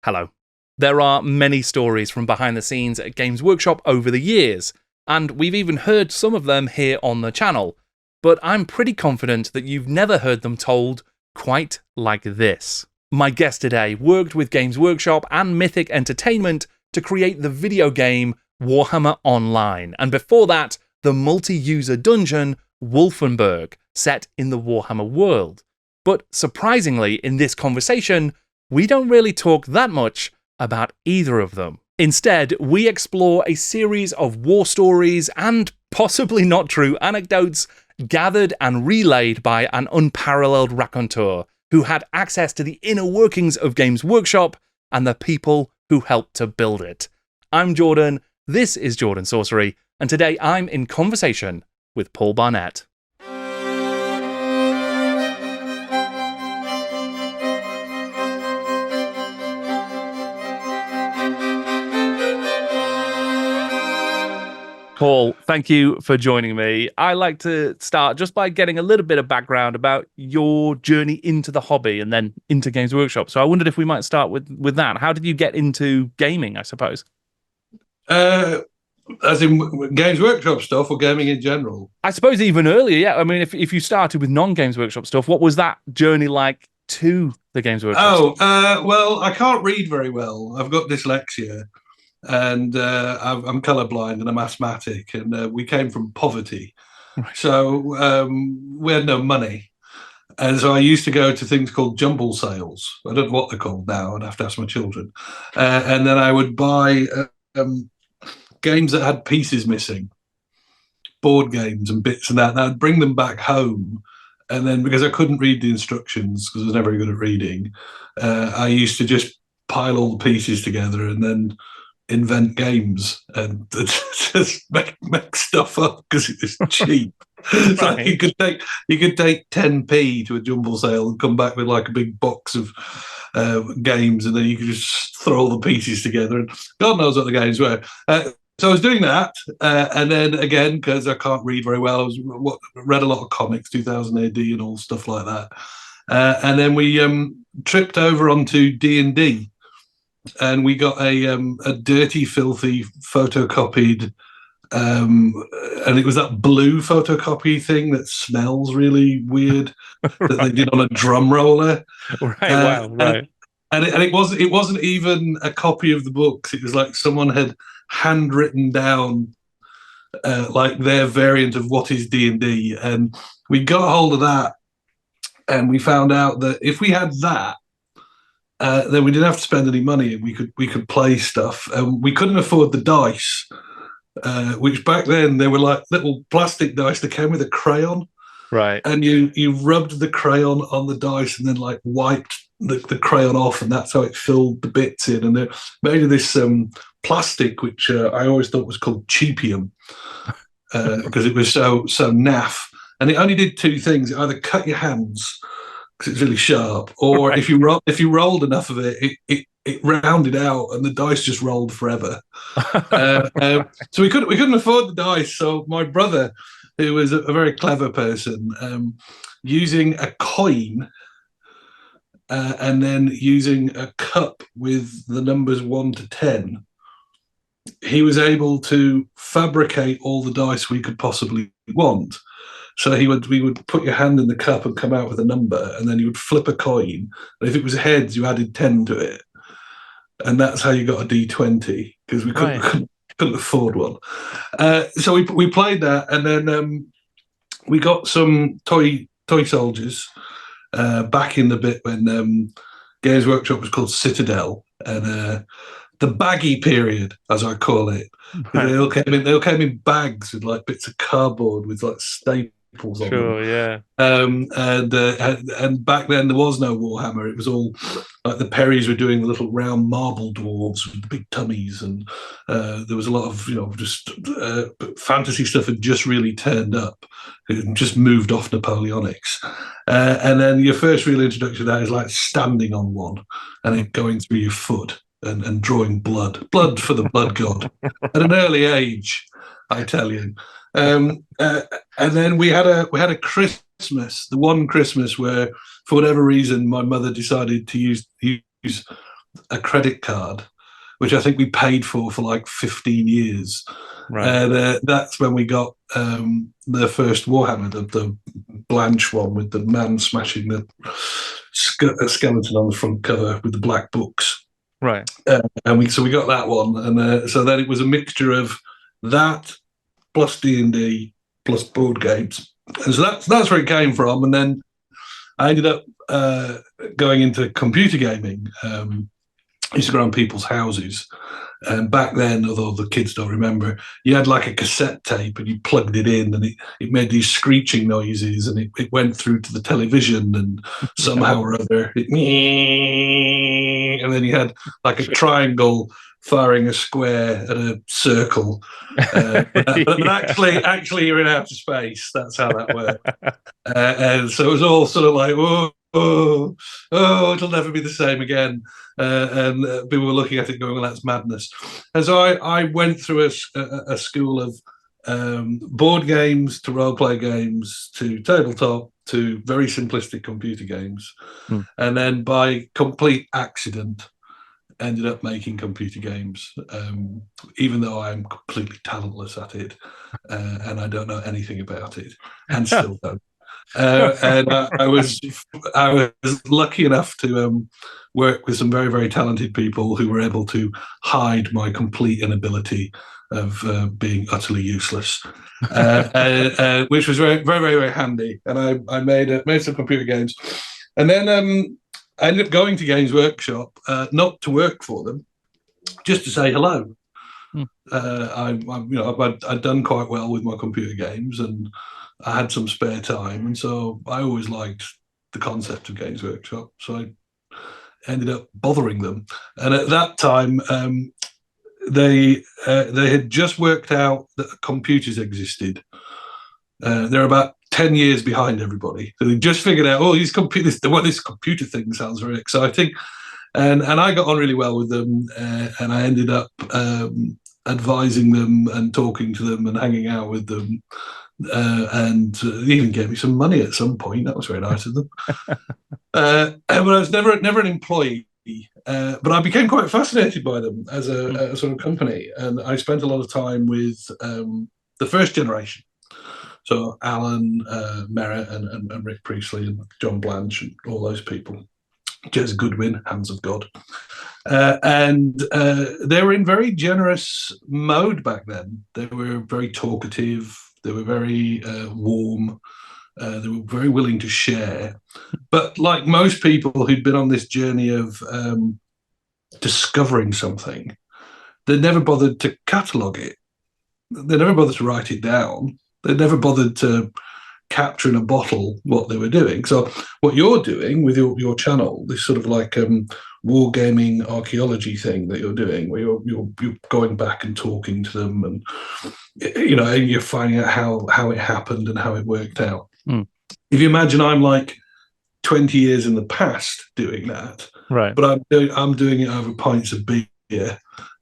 Hello. There are many stories from behind the scenes at Games Workshop over the years, and we've even heard some of them here on the channel, but I'm pretty confident that you've never heard them told quite like this. My guest today worked with Games Workshop and Mythic Entertainment to create the video game Warhammer Online, and before that, the multi-user dungeon Wolfenburg, set in the Warhammer world. But surprisingly, in this conversation, we don't really talk that much about either of them. Instead, we explore a series of war stories and possibly not true anecdotes gathered and relayed by an unparalleled raconteur who had access to the inner workings of Games Workshop and the people who helped to build it. I'm Jordan, this is Jordan Sorcery, and today I'm in conversation with Paul Barnett. Paul, thank you for joining me. I like to start just by getting a little bit of background about your journey into the hobby and then into Games Workshop. So I wondered if we might start with that. How did you get into gaming, I suppose? As in Games Workshop stuff or gaming in general? I suppose even earlier, yeah. I mean, if you started with non-Games Workshop stuff, what was that journey like to the Games Workshop stuff? Well, I can't read very well. I've got dyslexia. And I'm colorblind and I'm asthmatic, and we came from poverty. Right. So we had no money. And so I used to go to things called jumble sales. I don't know what they're called now. I'd have to ask my children. And then I would buy games that had pieces missing, board games and bits and that. And I'd bring them back home. And then because I couldn't read the instructions because I was never very good at reading, I used to just pile all the pieces together and then invent games and just make stuff up because it was cheap. Right. So you could take 10p to a jumble sale and come back with like a big box of games, and then you could just throw all the pieces together, and God knows what the games were. So I was doing that, and then again, because I can't read very well, I read a lot of comics, 2000 AD and all stuff like that. And then we tripped over onto D&D. And we got a dirty, filthy photocopied, and it was that blue photocopy thing that smells really weird that they did on a drum roller. Right, wow, right. And it wasn't even a copy of the books. It was like someone had handwritten down like their variant of what is D&D, and we got hold of that, and we found out that if we had that, then we didn't have to spend any money. We could play stuff. We couldn't afford the dice, which back then they were like little plastic dice that came with a crayon. Right. And you rubbed the crayon on the dice and then like wiped the crayon off, and that's how it filled the bits in. And they made of this plastic, which I always thought was called cheapium, because it was so naff. And it only did two things: it either cut your hands because it's really sharp, or right, if you rolled enough of it rounded out, and the dice just rolled forever. So we couldn't afford the dice. So my brother, who was a very clever person, using a coin and then using a cup with the numbers 1 to 10, he was able to fabricate all the dice we could possibly want. So we would put your hand in the cup and come out with a number, and then you would flip a coin. And if it was heads, you added 10 to it. And that's how you got a D20, because we couldn't afford one. So we played that, and then we got some toy soldiers back in the bit when Games Workshop was called Citadel, and the baggy period, as I call it. Right. They all came in bags with like bits of cardboard with like staples on them. Sure, yeah. And back then there was no Warhammer. It was all like the Perrys were doing the little round marble dwarves with the big tummies, and there was a lot of just fantasy stuff had just really turned up. It just moved off Napoleonics, and then your first real introduction to that is like standing on one and it going through your foot and drawing blood for the blood god at an early age, I tell you. And then we had a Christmas, the one Christmas where, for whatever reason, my mother decided to use a credit card, which I think we paid for like 15 years. Right. And that's when we got the first Warhammer, the Blanche one with the man smashing the skeleton on the front cover with the black books. Right. And we got that one, and so then it was a mixture of that plus D&D plus board games, and so that's where it came from. And then I ended up going into computer gaming. I used to go around people's houses, and back then, although the kids don't remember, you had like a cassette tape and you plugged it in, and it made these screeching noises, and it went through to the television, and somehow or other and then you had like a triangle firing a square at a circle, but actually you're in outer space. That's how that worked. And so it was all sort of like, oh, it'll never be the same again. And people were looking at it going, well, that's madness. And so I went through a school of board games to role-play games to tabletop to very simplistic computer games. And then by complete accident, ended up making computer games, even though I'm completely talentless at it, and I don't know anything about it, and still don't. And I was lucky enough to work with some very, very talented people who were able to hide my complete inability of being utterly useless, which was very, very, very, very handy. And I made some computer games, and then I ended up going to Games Workshop, not to work for them, just to say hello. I'd done quite well with my computer games, and I had some spare time, and so I always liked the concept of Games Workshop. So I ended up bothering them, and at that time, they had just worked out that computers existed. They're about 10 years behind everybody. So they just figured out, these computers, this computer thing sounds very exciting. And I got on really well with them, and I ended up advising them and talking to them and hanging out with them. And they even gave me some money at some point. That was very nice of them. But I was never an employee. But I became quite fascinated by them as a sort of company. And I spent a lot of time with the first generation. So Alan Merritt and Rick Priestley and John Blanche and all those people. Jez Goodwin, Hands of God. And they were in very generous mode back then. They were very talkative. They were very warm. They were very willing to share. But like most people who'd been on this journey of discovering something, they never bothered to catalogue it. They never bothered to write it down. They never bothered to capture in a bottle what they were doing. So what you're doing with your channel, this sort of like wargaming archaeology thing that you're doing, where you're going back and talking to them, and you're finding out how it happened and how it worked out. If you imagine I'm like 20 years in the past doing that, right? But I'm doing it over pints of beer.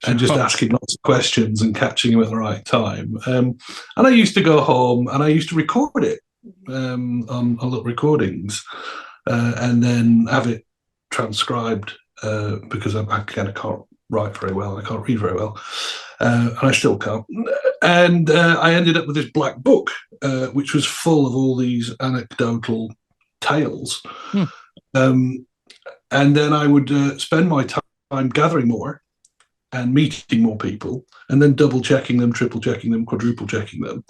And just asking lots of questions and catching him at the right time. And I used to go home and I used to record it on little recordings, and then have it transcribed because I kind of can't write very well. I can't read very well, and I still can't. And I ended up with this black book, which was full of all these anecdotal tales. And then I would spend my time gathering more and meeting more people, and then double checking them, triple checking them, quadruple checking them.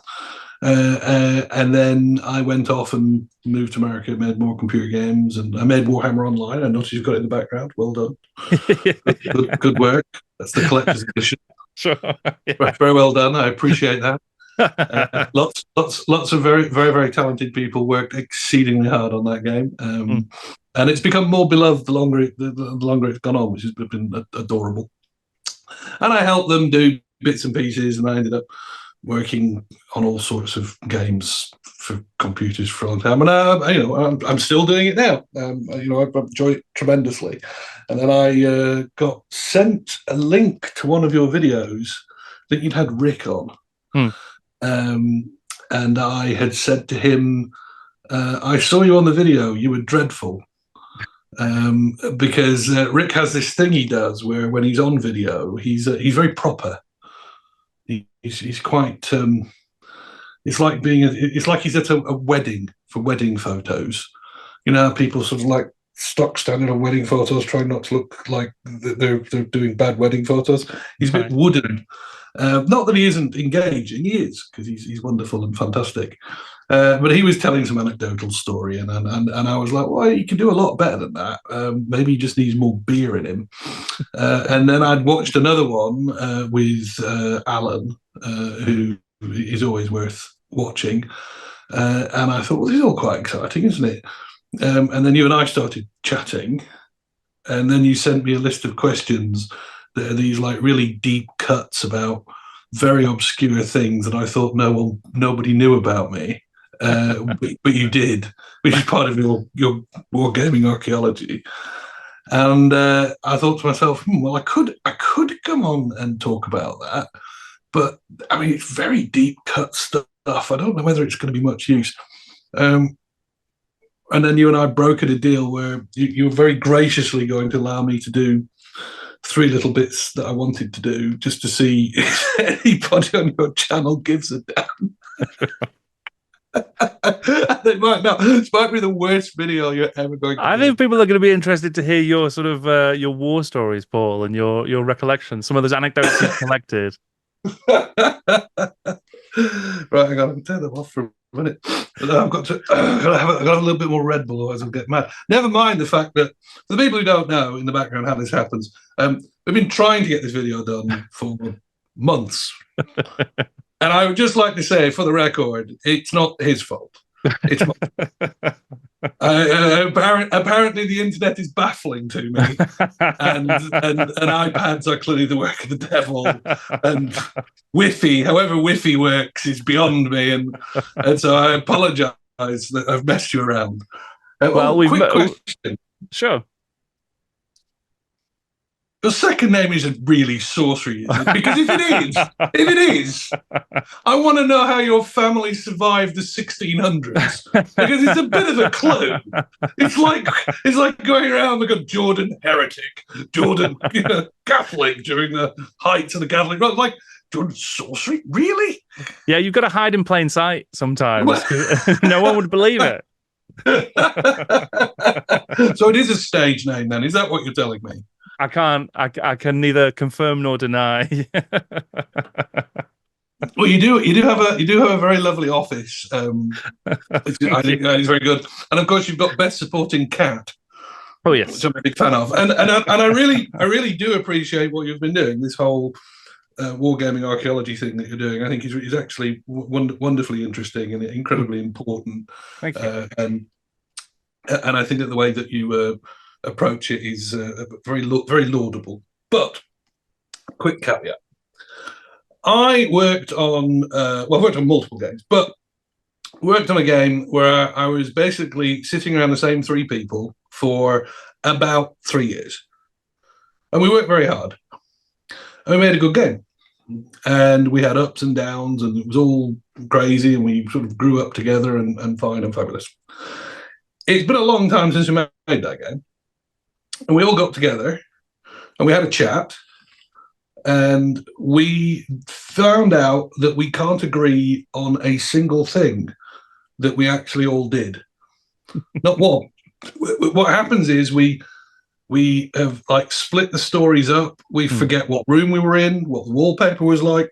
And then I went off and moved to America, made more computer games, and I made Warhammer Online. I noticed you've got it in the background. Well done. Good work. That's the collector's edition. Sure. Yeah. Very well done. I appreciate that. Lots of very, very, very talented people worked exceedingly hard on that game. And it's become more beloved the longer it's gone on, which has been adorable. And I helped them do bits and pieces, and I ended up working on all sorts of games for computers for a long time. And I'm still doing it now. I enjoy it tremendously. And then I got sent a link to one of your videos that you'd had Rick on, and I had said to him, "I saw you on the video. You were dreadful." because Rick has this thing he does where when he's on video, he's very proper. He's quite. It's like it's like he's at a wedding for wedding photos. You know, people sort of like stock standard on wedding photos, trying not to look like they're doing bad wedding photos. He's a bit wooden. Not that he isn't engaging, he is, because he's wonderful and fantastic. But he was telling some anecdotal story, and I was like, well, you can do a lot better than that. Maybe he just needs more beer in him. And then I'd watched another one with Alan, who is always worth watching. And I thought, well, this is all quite exciting, isn't it? And then you and I started chatting, and then you sent me a list of questions that are these like really deep cuts about very obscure things that I thought nobody knew about me. But you did, which is part of your wargaming archaeology. And I thought to myself, well, I could come on and talk about that, but I mean, it's very deep cut stuff. I don't know whether it's going to be much use. And then you and I brokered a deal where you were very graciously going to allow me to do 3 little bits that I wanted to do, just to see if anybody on your channel gives a damn. It might be the worst video you're ever going to I think people are going to be interested to hear your sort of your war stories, Paul, and your recollections, some of those anecdotes you've collected. Right, hang on, I can turn them off for a minute. I've got a little bit more Red Bull, otherwise I'll get mad. Never mind the fact that, for the people who don't know in the background how this happens, we've been trying to get this video done for months. And I would just like to say, for the record, it's not his fault. It's apparently the internet is baffling to me, and iPads are clearly the work of the devil, and Wi-Fi, however Wi-Fi works, is beyond me, and so I apologise that I've messed you around. Quick question. Sure. The second name isn't really Sorcery, is it? Because if it is, I want to know how your family survived the 1600s, because it's a bit of a clue. It's like going around like a Jordan heretic, Jordan Catholic during the heights of the Catholic. Like, Jordan Sorcery, really? Yeah, you've got to hide in plain sight sometimes. No one would believe it. So it is a stage name, then? Is that what you're telling me? I can neither confirm nor deny. Well, you do have a very lovely office. I think that is very good, and of course you've got Best Supporting Cat. Oh yes, which I'm a big fan of, and I really do appreciate what you've been doing. This whole wargaming archaeology thing that you're doing, I think is actually wonderfully interesting and incredibly important. Thank you. And I think that the way that you approach it is very laudable. But quick caveat: I worked on multiple games, but worked on a game where I was basically sitting around the same 3 people for about 3 years, and we worked very hard, and we made a good game, and we had ups and downs, and it was all crazy, and we sort of grew up together and fine and fabulous. It's been a long time since we made that game. And we all got together and we had a chat, and we found out that we can't agree on a single thing that we actually all did. Not one. What happens is we have like split the stories up. We forget what room we were in, what the wallpaper was like.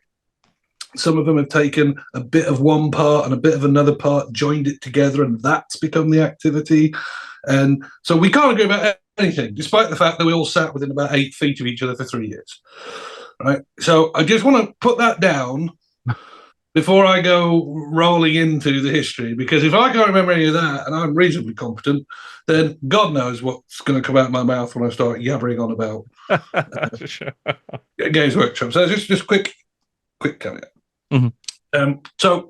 Some of them have taken a bit of one part and a bit of another part, joined it together, and that's become the activity. And so we can't agree about anything, despite the fact that we all sat within about 8 feet of each other for 3 years. Right. So I just want to put that down before I go rolling into the history, because if I can't remember any of that, and I'm reasonably competent, then God knows what's going to come out of my mouth when I start yabbering on about Games Workshop. So just quick caveat. Mm-hmm. So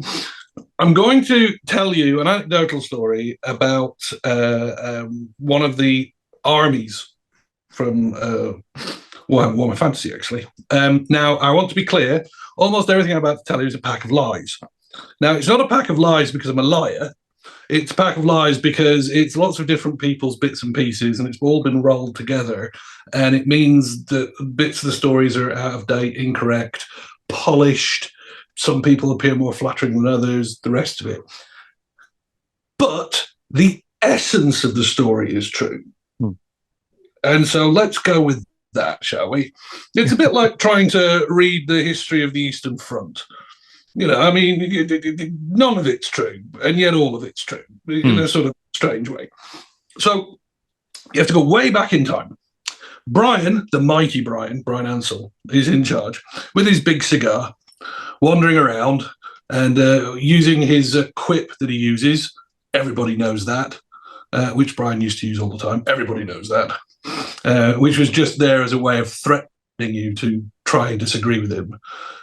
I'm going to tell you an anecdotal story about one of the armies from Warhammer Fantasy, actually. Now, I want to be clear, almost everything I'm about to tell you is a pack of lies. Now, it's not a pack of lies because I'm a liar. It's a pack of lies because it's lots of different people's bits and pieces, and it's all been rolled together. And it means that bits of the stories are out of date, incorrect, polished. Some people appear more flattering than others, the rest of it. But the essence of the story is true. And so let's go with that, shall we? It's a bit like trying to read the history of the Eastern Front. I mean, none of it's true, and yet all of it's true in a sort of strange way. So you have to go way back in time. Bryan, the mighty Bryan Ansell, is in charge with his big cigar, wandering around and using his quip that he uses. Everybody knows that, which Bryan used to use all the time. Everybody knows that, which was just there as a way of threatening you to try and disagree with him.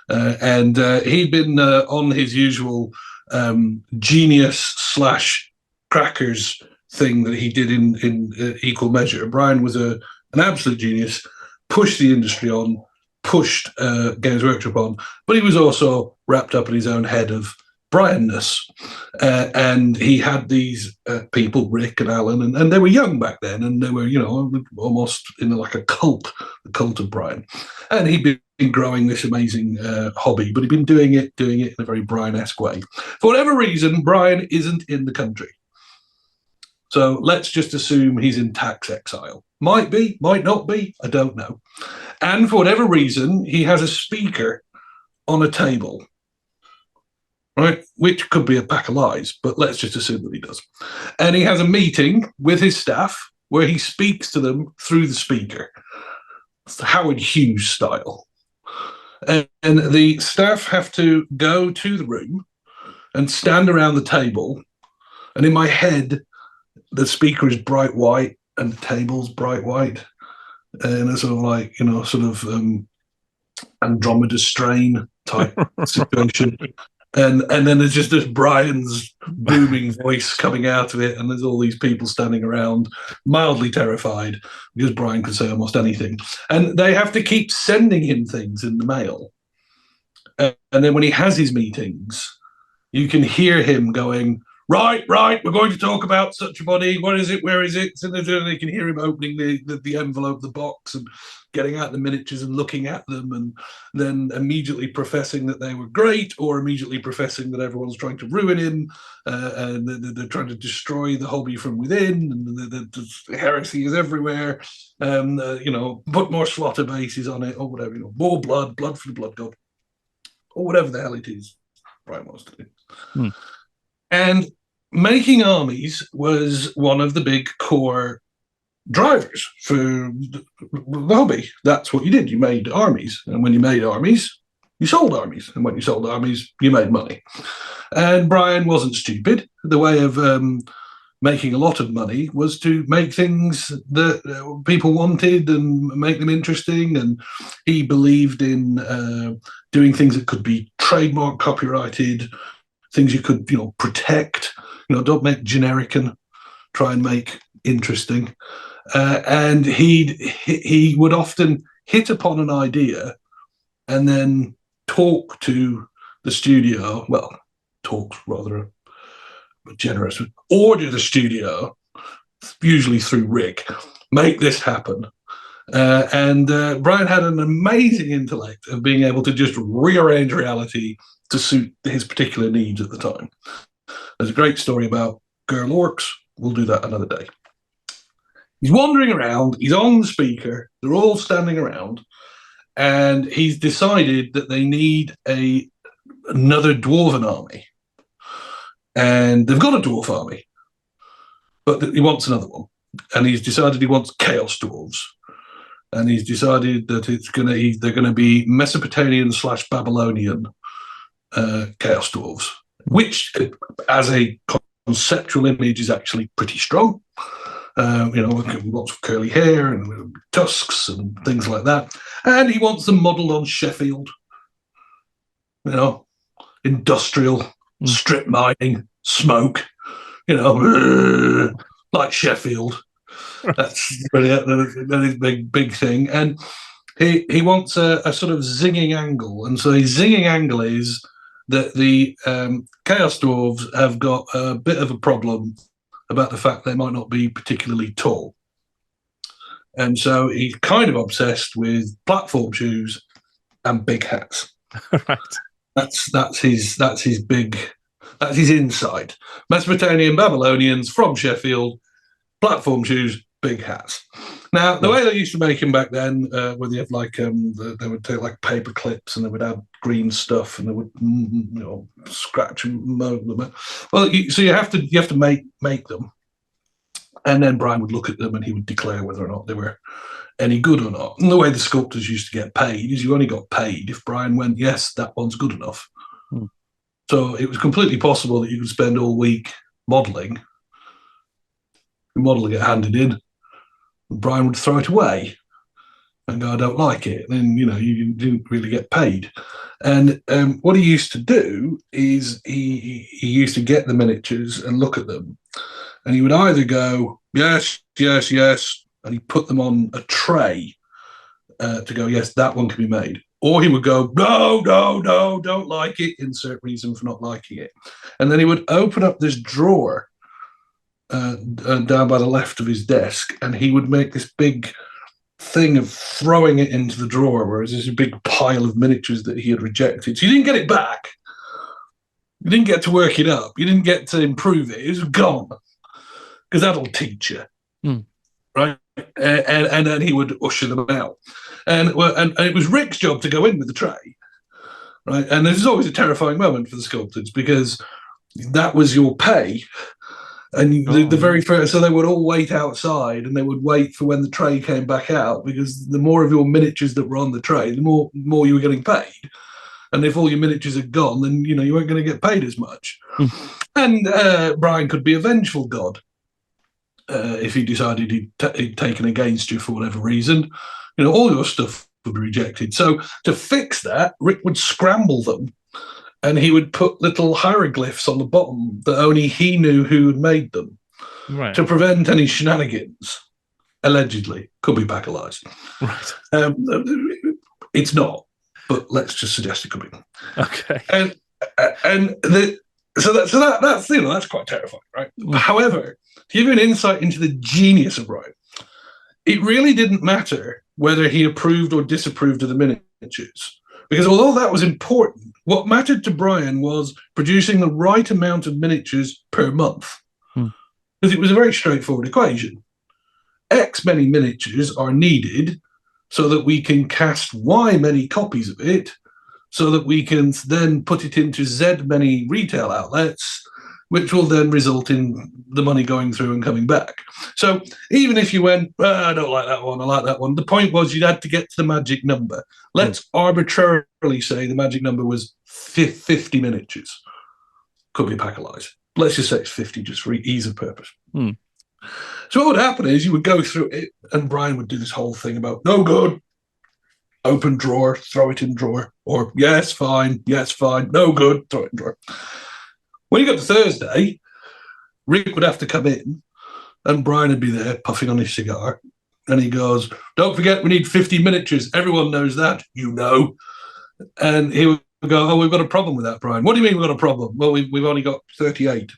And he'd been on his usual genius/crackers thing that he did in equal measure. Bryan was an absolute genius, pushed the industry on, pushed Games Workshop on, but he was also wrapped up in his own head of Bryanness. And he had these people, Rick and Alan, and they were young back then, and they were, almost in like a cult, the cult of Bryan. And he'd been growing this amazing hobby, but he'd been doing it in a very Bryan-esque way. For whatever reason, Bryan isn't in the country. So let's just assume he's in tax exile. Might be, might not be, I don't know. And for whatever reason, he has a speaker on a table, right? Which could be a pack of lies, but let's just assume that he does. And he has a meeting with his staff where he speaks to them through the speaker. It's Howard Hughes style. And the staff have to go to the room and stand around the table. And in my head, the speaker is bright white and the table's bright white. And it's sort of like, Andromeda strain type situation. And then there's just this Bryan's booming voice coming out of it, and there's all these people standing around, mildly terrified, because Bryan can say almost anything. And they have to keep sending him things in the mail. And then when he has his meetings, you can hear him going, right, we're going to talk about such a body. What is it? Where is it? And you can hear him opening the envelope, the box, and getting out the miniatures and looking at them, and then immediately professing that they were great, or immediately professing that everyone's trying to ruin him, and they're trying to destroy the hobby from within, and the heresy is everywhere. Put more slaughter bases on it, or whatever. More blood for the blood god, or whatever the hell it is Bryan wants to do. And making armies was one of the big core drivers for the hobby. That's what you did. You made armies. And when you made armies, you sold armies. And when you sold armies, you made money. And Bryan wasn't stupid. The way of making a lot of money was to make things that people wanted and make them interesting. And he believed in doing things that could be trademark, copyrighted, things you could, protect. Don't make generic and try and make interesting. And he would often hit upon an idea and then talk to the studio. Well, talk's rather generous. Order the studio, usually through Rick, make this happen. And Bryan had an amazing intellect of being able to just rearrange reality to suit his particular needs at the time. There's a great story about girl orcs. We'll do that another day. He's wandering around. He's on the speaker. They're all standing around. And he's decided that they need another dwarven army. And they've got a dwarf army. But he wants another one. And he's decided he wants Chaos Dwarfs. And he's decided that they're going to be Mesopotamian/Babylonian Chaos Dwarfs, which, as a conceptual image, is actually pretty strong. Lots of curly hair and tusks and things like that. And he wants them modelled on Sheffield. Industrial, strip mining, smoke. Like Sheffield. That's brilliant. That is a big thing. And he wants a sort of zinging angle. And so his zinging angle is that the Chaos Dwarfs have got a bit of a problem about the fact they might not be particularly tall. And so he's kind of obsessed with platform shoes and big hats. Right. That's his insight. Mesopotamian Babylonians from Sheffield, platform shoes, big hats. Now, the way they used to make them back then, where they have like they would take like paper clips and they would add green stuff and they would scratch and mow them. Well, so you have to make them, and then Bryan would look at them and he would declare whether or not they were any good or not. And the way the sculptors used to get paid is you only got paid if Bryan went, yes, that one's good enough. So it was completely possible that you could spend all week modelling. The model would get handed in, and Bryan would throw it away and go, I don't like it. And then, you didn't really get paid. And what he used to do is he used to get the miniatures and look at them. And he would either go, yes, yes, yes, and he put them on a tray to go, yes, that one can be made. Or he would go, no, no, no, don't like it, insert reason for not liking it. And then he would open up this drawer down by the left of his desk, and he would make this big thing of throwing it into the drawer, whereas there's a big pile of miniatures that he had rejected. So you didn't get it back. You didn't get to work it up. You didn't get to improve it. It was gone. Because that'll teach you. Right? And then he would usher them out. And it was Rick's job to go in with the tray. Right? And this is always a terrifying moment for the sculptors because that was your pay. And the very first, so they would all wait outside and they would wait for when the tray came back out, because the more of your miniatures that were on the tray, the more you were getting paid. And if all your miniatures had gone, then you weren't going to get paid as much. And Bryan could be a vengeful god if he decided he'd taken against you for whatever reason. All your stuff would be rejected. So to fix that, Rick would scramble them, and he would put little hieroglyphs on the bottom that only he knew who had made them, right, to prevent any shenanigans. Allegedly, could be back lies. Right. It's not, but let's just suggest it could be. Okay. So that's quite terrifying, right? However, to give you an insight into the genius of Bryan, it really didn't matter whether he approved or disapproved of the miniatures, because although that was important, what mattered to Bryan was producing the right amount of miniatures per month, because it was a very straightforward equation. X many miniatures are needed so that we can cast Y many copies of it, so that we can then put it into Z many retail outlets, which will then result in the money going through and coming back. So even if you went, I don't like that one, I like that one, the point was you had to get to the magic number. Let's arbitrarily say the magic number was 50 miniatures. Could be a pack of lies. Let's just say it's 50 just for ease of purpose. So what would happen is you would go through it, and Bryan would do this whole thing about, no good, open drawer, throw it in drawer, or yes, fine, no good, throw it in drawer. When you got to Thursday, Rick would have to come in, and Bryan would be there puffing on his cigar, and he goes, don't forget we need 50 miniatures. Everyone knows that, And he would go, oh, we've got a problem with that, Bryan. What do you mean we've got a problem? Well, we've only got 38.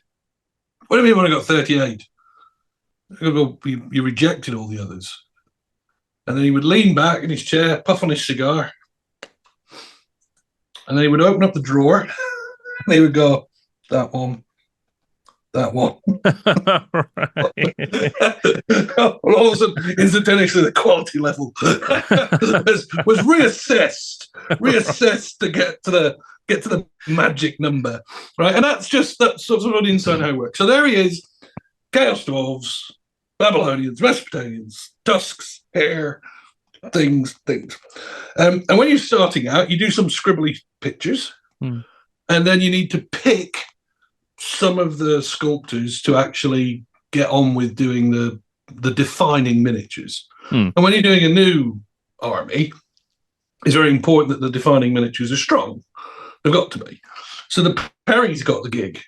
What do you mean we've only got 38? Well, you rejected all the others. And then he would lean back in his chair, puff on his cigar, and then he would open up the drawer, and he would go, that one. All of a sudden, instantaneously, the quality level was reassessed to get to the magic number, right? And that's sort of an insight how it works. So there he is, Chaos Dwarfs, Babylonians, Mesopotamians, tusks, hair, things. And when you're starting out, you do some scribbly pictures, and then you need to pick some of the sculptors to actually get on with doing the defining miniatures. And when you're doing a new army, it's very important that the defining miniatures are strong. They've got to be. So the Perrys got the gig,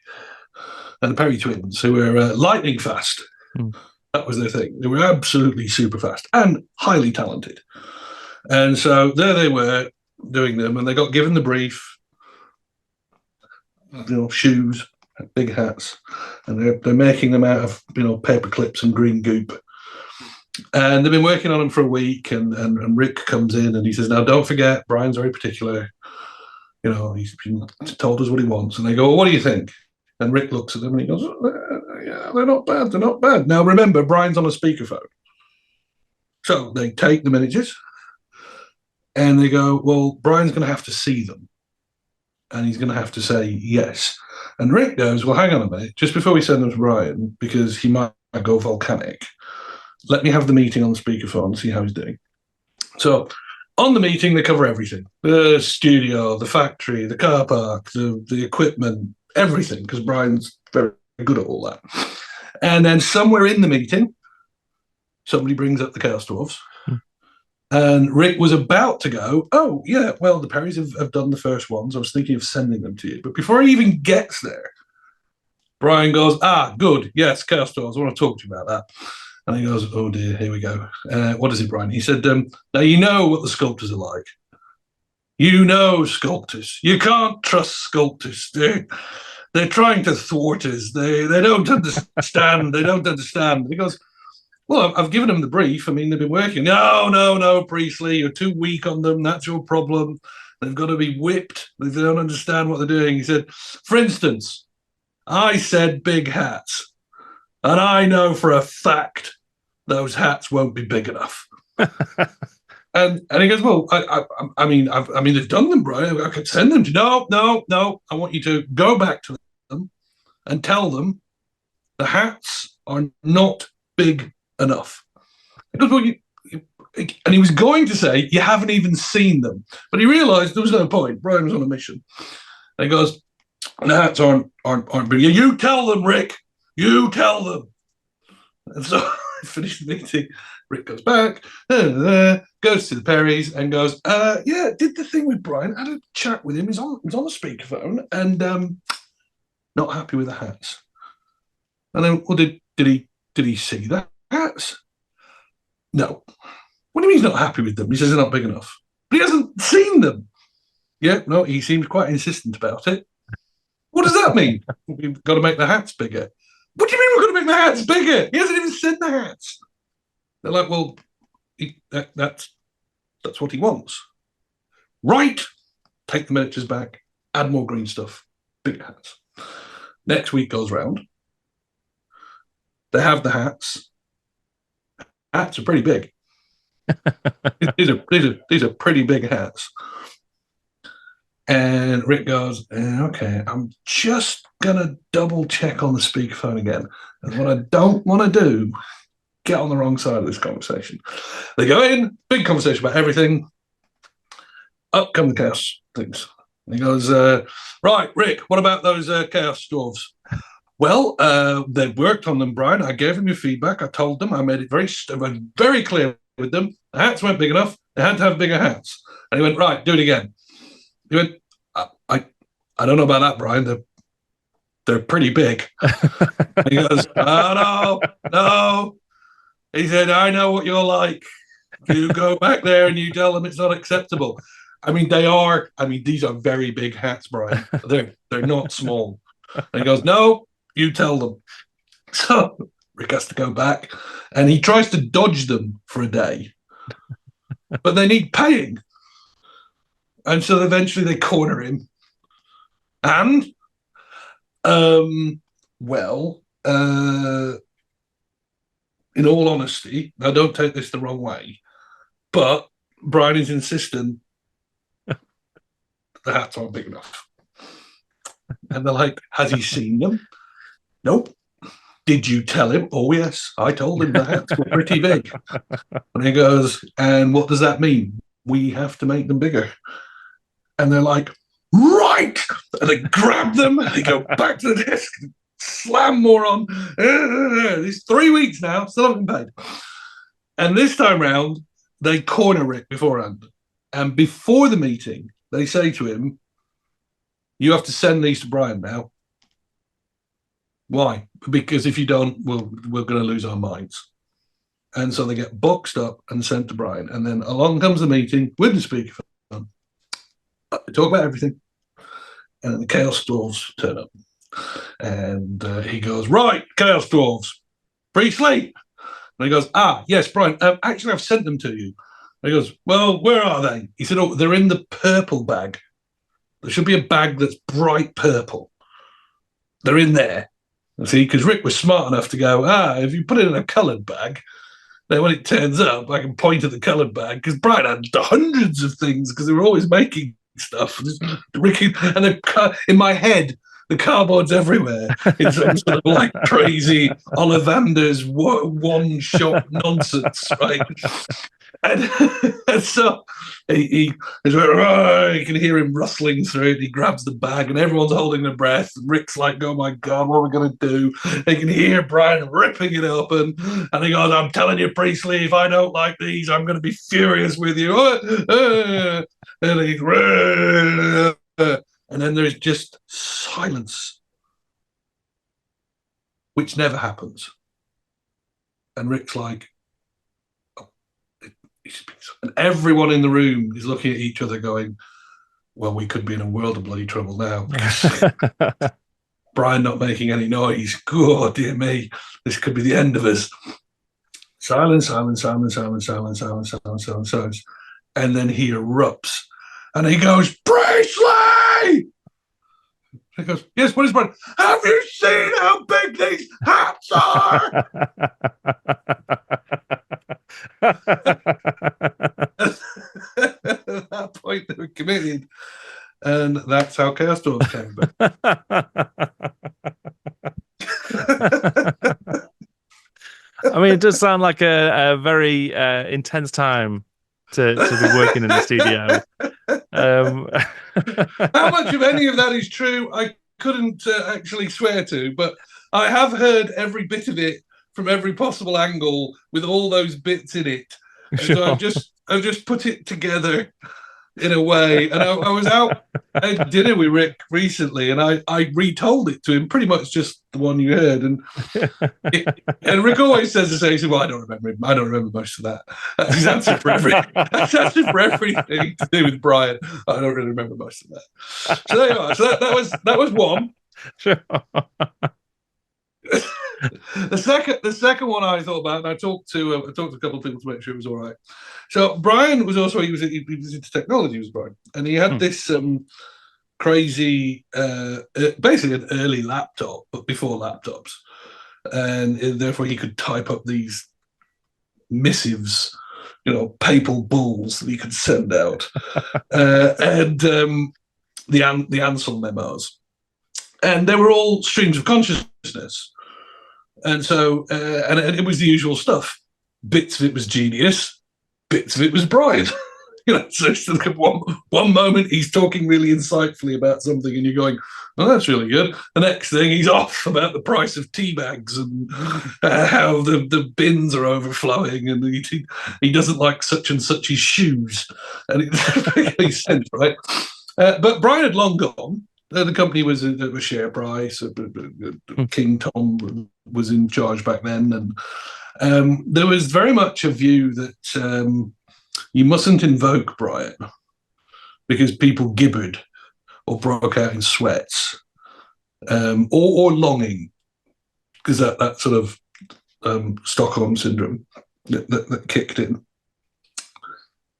and the Perry twins, who were lightning fast. That was their thing. They were absolutely super fast and highly talented. And so there they were doing them, and they got given the brief. shoes, big hats, and they're making them out of paper clips and green goop. And they've been working on them for a week, and Rick comes in and he says, "Now don't forget, Brian's very particular. He's been told us what he wants." And they go, "Well, what do you think?" And Rick looks at them and he goes, "Yeah, they're not bad. They're not bad." Now remember, Brian's on a speakerphone, so they take the miniatures and they go, "Well, Brian's going to have to see them, and he's going to have to say yes." And Rick goes, "Well, hang on a minute. Just before we send them to Brian, because he might go volcanic, let me have the meeting on the speakerphone and see how he's doing." So on the meeting, they cover everything: the studio, the factory, the car park, the equipment, everything, because Brian's very good at all that. And then somewhere in the meeting, somebody brings up the Chaos Dwarfs. And Rick was about to go, "Oh, yeah, well, the Perrys have done the first ones. I was thinking of sending them to you." But before he even gets there, Brian goes, "Good. Yes, Chaos Dwarfs. I want to talk to you about that." And he goes, "Oh, dear, here we go. What is it, Brian?" He said, "Now, you know what the sculptors are like. You know sculptors. You can't trust sculptors. They're trying to thwart us. They don't understand. They don't understand." And he goes, "Well, I've given them the brief. I mean, they've been working." No, Priestley, you're too weak on them. That's your problem. They've got to be whipped if they don't understand what they're doing. He said, "For instance, I said big hats, and I know for a fact those hats won't be big enough." and he goes, "Well, I mean, they've done them, Brian. I could send them to you." No. I want you to go back to them and tell them the hats are not big enough. He goes, "Well, and he was going to say, "You haven't even seen them," but he realised there was no point. Brian was on a mission. And he goes, "The hats aren't big. You tell them, Rick. You tell them." And so I finished the meeting. Rick goes back, goes to the Perrys and goes, "Yeah, did the thing with Brian. Had a chat with him. He's on the speakerphone and not happy with the hats." And then, well, did he see the hats? No. What do you mean he's not happy with them? He says they're not big enough. But he hasn't seen them. Yeah, no, he seems quite insistent about it. What does that mean? We've got to make the hats bigger. What do you mean we're going to make the hats bigger? He hasn't even seen the hats. They're like, "Well, that's what he wants." Right. Take the miniatures back, add more green stuff, big hats. Next week goes round. They have the hats. Hats are pretty big. These are pretty big hats. And Rick goes, "Okay, I'm just going to double check on the speakerphone again. And what I don't want to do, get on the wrong side of this conversation." They go in, big conversation about everything. Up come the Chaos things. And he goes, "Right, Rick, what about those Chaos Dwarfs?" "Well, they've worked on them, Brian. I gave them your feedback. I told them. I made it very clear with them. The hats weren't big enough. They had to have bigger hats." And he went, "Right, do it again." He went, I don't know about that, Brian. They're pretty big." And he goes, "Oh, no. He said, "I know what you're like. You go back there and you tell them it's not acceptable." I mean, these are very big hats, Brian. They're not small. And he goes, "No, you tell them." So Rick has to go back and he tries to dodge them for a day, but they need paying. And so eventually they corner him. And, in all honesty, now don't take this the wrong way, but Brian is insistent the hats aren't big enough. And they're like, "Has he seen them?" "Nope." "Did you tell him?" "Oh, yes, I told him the hats were pretty big." And he goes, "And what does that mean?" "We have to make them bigger." And they're like, "Right." And they grab them and they go back to the desk, slam more on. It's 3 weeks now, still haven't been paid. And this time round, they corner Rick beforehand. And before the meeting, they say to him, "You have to send these to Brian now." "Why?" "Because if you don't, we're going to lose our minds." And so they get boxed up and sent to Brian. And then along comes the meeting with the speakerphone. They talk about everything. and the Chaos Dwarfs turn up. And he goes, right, Chaos Dwarfs, free sleep. And he goes, yes, Bryan, actually, I've sent them to you. And he goes, well, where are they? He said, oh, they're in the purple bag. There should be a bag that's bright purple. They're in there. See, because Rick was smart enough to go, if you put it in a coloured bag, then when it turns up, I can point at the coloured bag, because Bryan had hundreds of things, because they were always making stuff. Ricky, and in my head, the cardboard's everywhere. It's some sort of like crazy Ollivander's one-shot nonsense, right? And so he's like, you can hear him rustling through it. He grabs the bag, and everyone's holding their breath. And Rick's like, oh my God, what are we going to do? They can hear Bryan ripping it open. And he goes, I'm telling you, Priestley, if I don't like these, I'm going to be furious with you. And he's, and then there's just silence, which never happens. And Rick's like, and everyone in the room is looking at each other going, well, we could be in a world of bloody trouble now. Bryan not making any noise. God, dear me, this could be the end of us. Silence, silence, silence, silence, silence, silence, silence, silence, silence. And then he erupts. And he goes, Priestley! He goes, yes, what is Bryan? Have you seen how big these hats are? At that point, they were committed. And that's how Chaos Dwarfs came back. I mean, it does sound like a very intense time to be working in the studio. How much of any of that is true, I couldn't actually swear to, but I have heard every bit of it from every possible angle with all those bits in it. Sure. So I've just put it together in a way. And I was out at dinner with Rick recently, and I retold it to him, pretty much just the one you heard. And Rick always says the same. He said, well, I don't remember most of that. That's his answer for everything. That's answer for everything to do with Bryan. I don't really remember most of that. So there you are. So that was one. Sure. The second one I thought about, and I talked to a couple of people to make sure it was all right. So Bryan was also he was into technology, was Bryan, and he had this crazy, basically an early laptop, but before laptops, and therefore he could type up these missives, papal bulls that he could send out, and the Ansell memos, and they were all streams of consciousness. And so, and it was the usual stuff. Bits of it was genius, bits of it was Bryan. So one moment he's talking really insightfully about something, and you're going, "Oh, that's really good." The next thing he's off about the price of tea bags and how the bins are overflowing, and he doesn't like such and such his shoes, and it doesn't make sense, right? But Bryan had long gone. The company was a share price. King Tom was in charge back then, and there was very much a view that you mustn't invoke Bryan because people gibbered or broke out in sweats, or longing, because that sort of Stockholm syndrome that kicked in.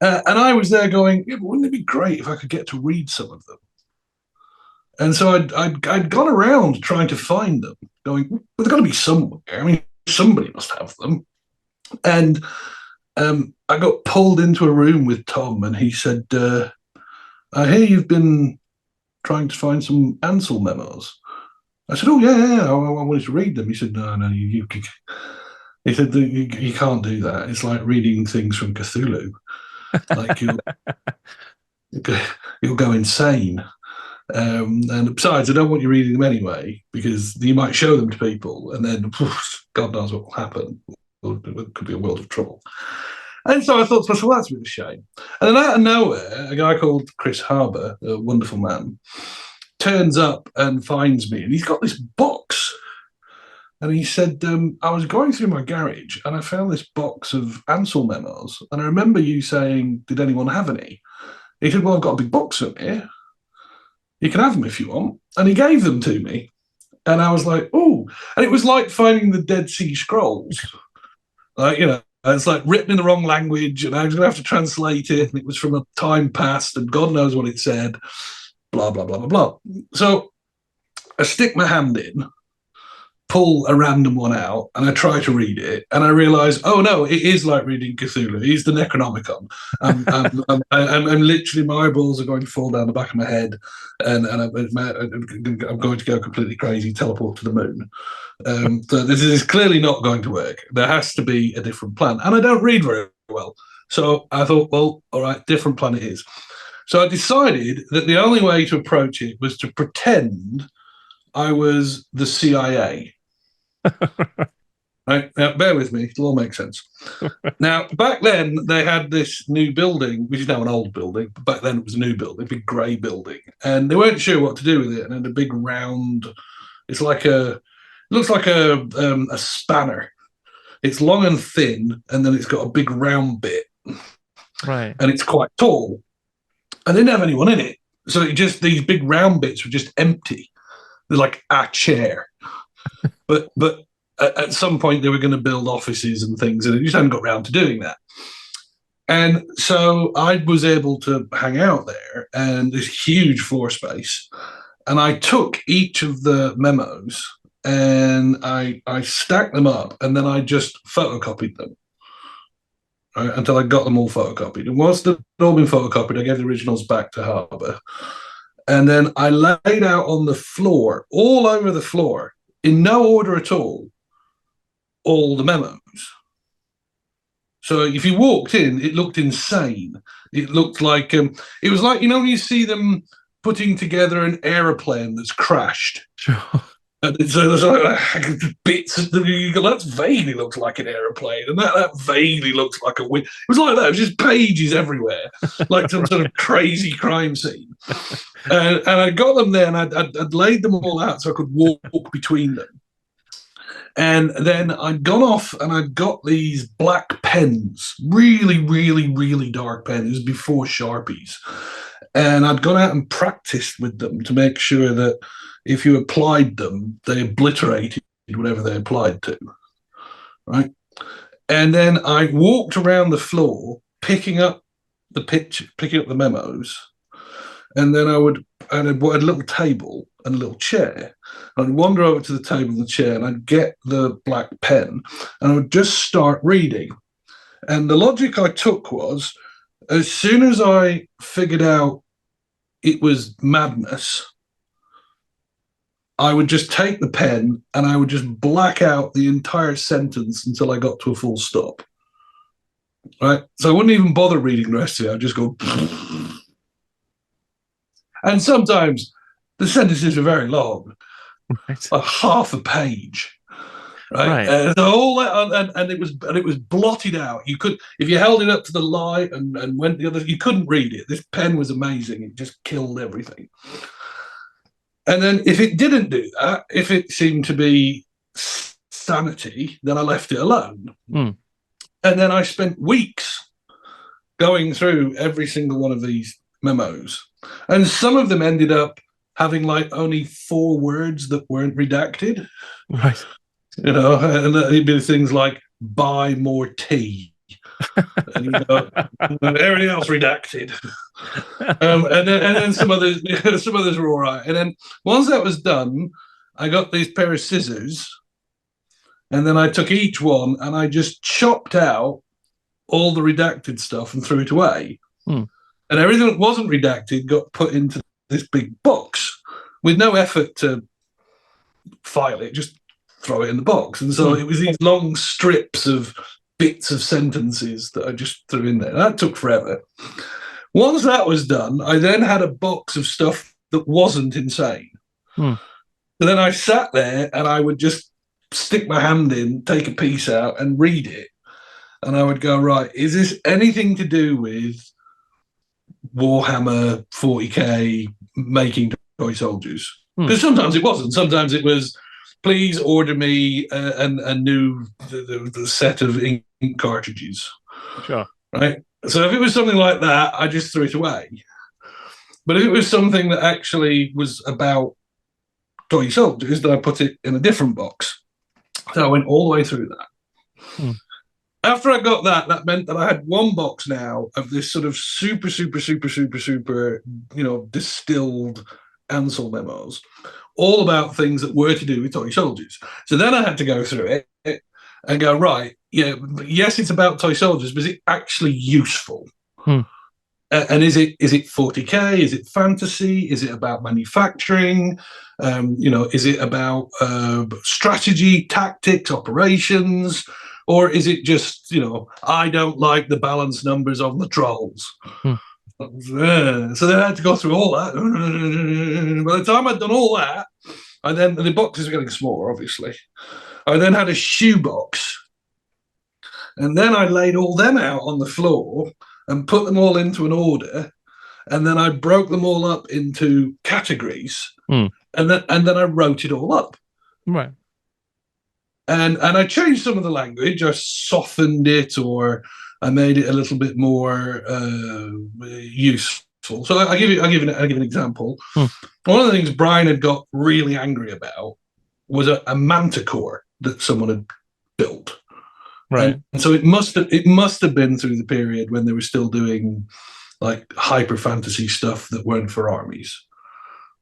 And I was there going, yeah, but wouldn't it be great if I could get to read some of them? And so I'd gone around trying to find them, going, well, they've got to be somewhere. I mean, somebody must have them. And I got pulled into a room with Tom, and he said, I hear you've been trying to find some Ansell memos. I said, oh, yeah, I wanted to read them. He said, no, you he said, you can't do that. It's like reading things from Cthulhu. Like you'll go insane. And besides, I don't want you reading them anyway, because you might show them to people, and then God knows what will happen. It could be a world of trouble. And so I thought to myself, well, that's a bit of a shame. And then out of nowhere, a guy called Chris Harbour, a wonderful man, turns up and finds me, and he's got this box. And he said, I was going through my garage, and I found this box of Ansell memos, and I remember you saying, did anyone have any? He said, well, I've got a big box in here. You can have them if you want. And he gave them to me. And I was like, oh. And it was like finding the Dead Sea Scrolls. Like, it's like written in the wrong language, and I was going to have to translate it. And it was from a time past, and God knows what it said. Blah, blah, blah, blah, blah. So I stick my hand in, pull a random one out, and I try to read it, and I realize, oh no, it is like reading Cthulhu. He's the Necronomicon. I'm literally, my eyeballs are going to fall down the back of my head, and I'm going to go completely crazy, teleport to the moon. So this is clearly not going to work. There has to be a different plan, and I don't read very well. So I thought, well, all right, different plan it is. So I decided that the only way to approach it was to pretend I was the CIA. Right, now bear with me, it'll all make sense. Now, back then they had this new building, which is now an old building, but back then it was a new building, a big grey building, and they weren't sure what to do with it. And then a big round, it looks like a spanner. It's long and thin, and then it's got a big round bit, right? And it's quite tall. I didn't have anyone in it, so these big round bits were just empty. They're like a chair. But at some point they were going to build offices and things, and it just hadn't got around to doing that. And so I was able to hang out there, and this huge floor space. And I took each of the memos and I stacked them up, and then I just photocopied them, right, until I got them all photocopied. And once they'd all been photocopied, I gave the originals back to Harbour. And then I laid out on the floor, all over the floor, in no order at all the memos. So if you walked in, it looked insane. It looked like, it was like, when you see them putting together an aeroplane that's crashed. Sure. And so there's like bits, that vaguely looks like an aeroplane, and that vaguely looks like a wind. It was like that. It was just pages everywhere, like some sort of crazy crime scene. And I got them there, and I'd laid them all out so I could walk between them. And then I'd gone off and I'd got these black pens, really, really, really dark pens. It was before Sharpies. And I'd gone out and practiced with them to make sure that if you applied them, they obliterated whatever they applied to, right? And then I walked around the floor, picking up the memos, and then I had a little table and a little chair. I'd wander over to the table and the chair, and I'd get the black pen, and I would just start reading. And the logic I took was, as soon as I figured out it was madness, I would just take the pen and I would just black out the entire sentence until I got to a full stop. Right? So I wouldn't even bother reading the rest of it. I'd just go. And sometimes the sentences were very long, right, like half a page. Right. And all that, and it was blotted out. You could, if you held it up to the light and went the other, you couldn't read it. This pen was amazing. It just killed everything. And then if it didn't do that, if it seemed to be sanity, then I left it alone. Mm. And then I spent weeks going through every single one of these memos. And some of them ended up having like only 4 words that weren't redacted. Right. And it'd be things like buy more tea. And everything else redacted. And then some others were all right. And then once that was done, I got these pair of scissors, and then I took each one and I just chopped out all the redacted stuff and threw it away. And everything that wasn't redacted got put into this big box with no effort to file it, just throw it in the box. And so it was these long strips of bits of sentences that I just threw in there. That took forever. Once that was done, I then had a box of stuff that wasn't insane. So then I sat there and I would just stick my hand in, take a piece out and read it. And I would go, right, is this anything to do with Warhammer 40k making toy soldiers? Because sometimes it wasn't. Sometimes it was, please order me a new the set of ink cartridges. Sure. Right. So if it was something like that, I just threw it away. But if it was something that actually was about toy soldiers, then I put it in a different box. So I went all the way through that. Hmm. After I got that, that meant that I had one box now of this sort of super, distilled Ansell memos, all about things that were to do with toy soldiers. So then I had to go through it and go, right, yes, it's about toy soldiers, but is it actually useful? Hmm. And is it 40k? Is it fantasy? Is it about manufacturing? Is it about strategy, tactics, operations? Or is it just, I don't like the balance numbers on the trolls? Hmm. So then I had to go through all that. By the time I'd done all that, the boxes were getting smaller, obviously. I then had a shoebox. And then I laid all them out on the floor and put them all into an order. And then I broke them all up into categories. Hmm. And then I wrote it all up. Right. And I changed some of the language. I softened it, or I made it a little bit more useful. So I'll give an example. Hmm. One of the things Bryan had got really angry about was a manticore that someone had built. Right. And so it must have been through the period when they were still doing like hyper fantasy stuff that weren't for armies.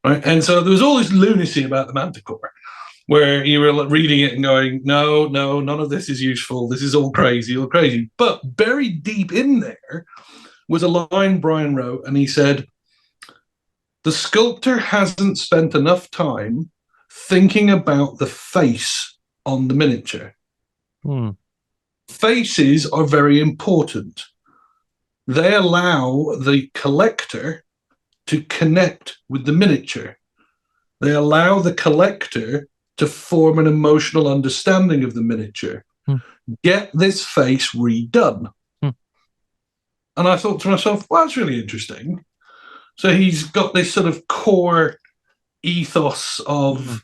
Right. And so there was all this lunacy about the manticore, where you were reading it and going, no, none of this is useful. This is all crazy. But buried deep in there was a line Bryan wrote, and he said, the sculptor hasn't spent enough time thinking about the face on the miniature. Hmm. Faces are very important. They allow the collector to connect with the miniature. They allow the collector to form an emotional understanding of the miniature. Hmm. Get this face redone. Hmm. And I thought to myself, well, that's really interesting. So he's got this sort of core ethos of,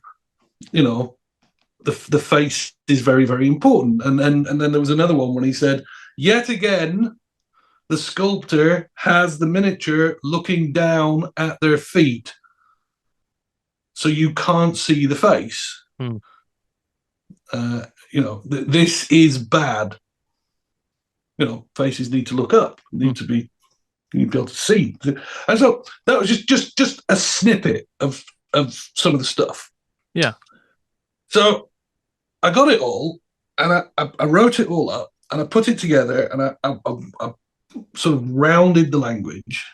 the face is very, very important. And then there was another one when he said, yet again, the sculptor has the miniature looking down at their feet, so you can't see the face. Hmm. This is bad. Faces need to look up, need to be able to see. And so that was just a snippet of some of the stuff. Yeah. So I got it all, and I wrote it all up, and I put it together, and I sort of rounded the language,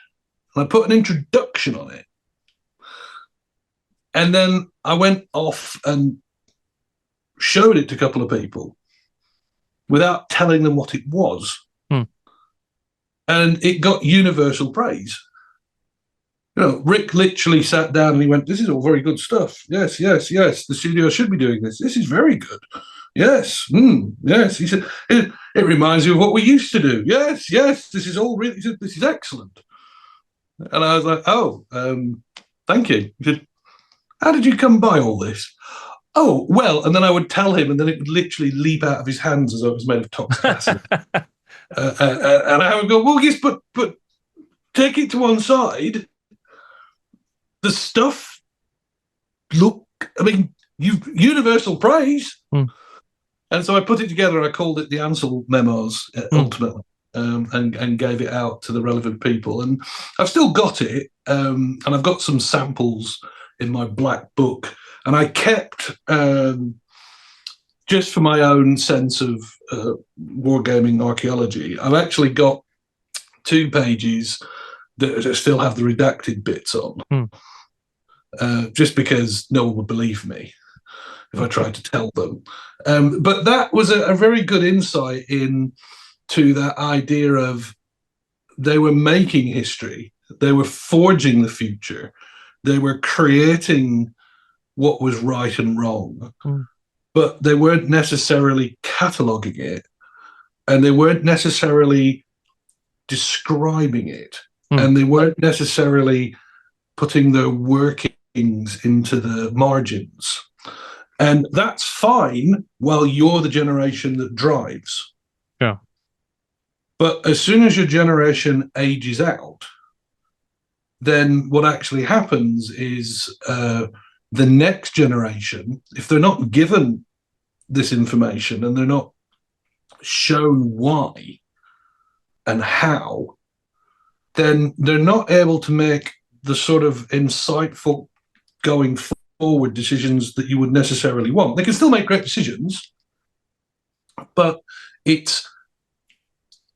and I put an introduction on it. And then I went off and showed it to a couple of people without telling them what it was. Hmm. And it got universal praise. Rick literally sat down and he went, this is all very good stuff. Yes. The studio should be doing this. This is very good. Yes. Yes. He said, it reminds you of what we used to do. Yes. This is all really, this is excellent. And I was like, oh, thank you. He said, how did you come by all this? Oh, well, and then I would tell him, and then it would literally leap out of his hands as though it was made of toxic acid. And I would go, well, yes, but take it to one side. The stuff, universal praise. Mm. And so I put it together, and I called it the Ansell memos, ultimately, and gave it out to the relevant people. And I've still got it, and I've got some samples in my black book. And I kept, just for my own sense of wargaming archaeology, I've actually got 2 pages that still have the redacted bits on, just because no one would believe me if I tried to tell them. But that was a very good insight into that idea of they were making history, they were forging the future, they were creating what was right and wrong, but they weren't necessarily cataloging it, and they weren't necessarily describing it, and they weren't necessarily putting their workings into the margins. And that's fine while you're the generation that drives. Yeah. But as soon as your generation ages out, then what actually happens is the next generation, if they're not given this information and they're not shown why and how, then they're not able to make the sort of insightful going forward decisions that you would necessarily want. They can still make great decisions, but it's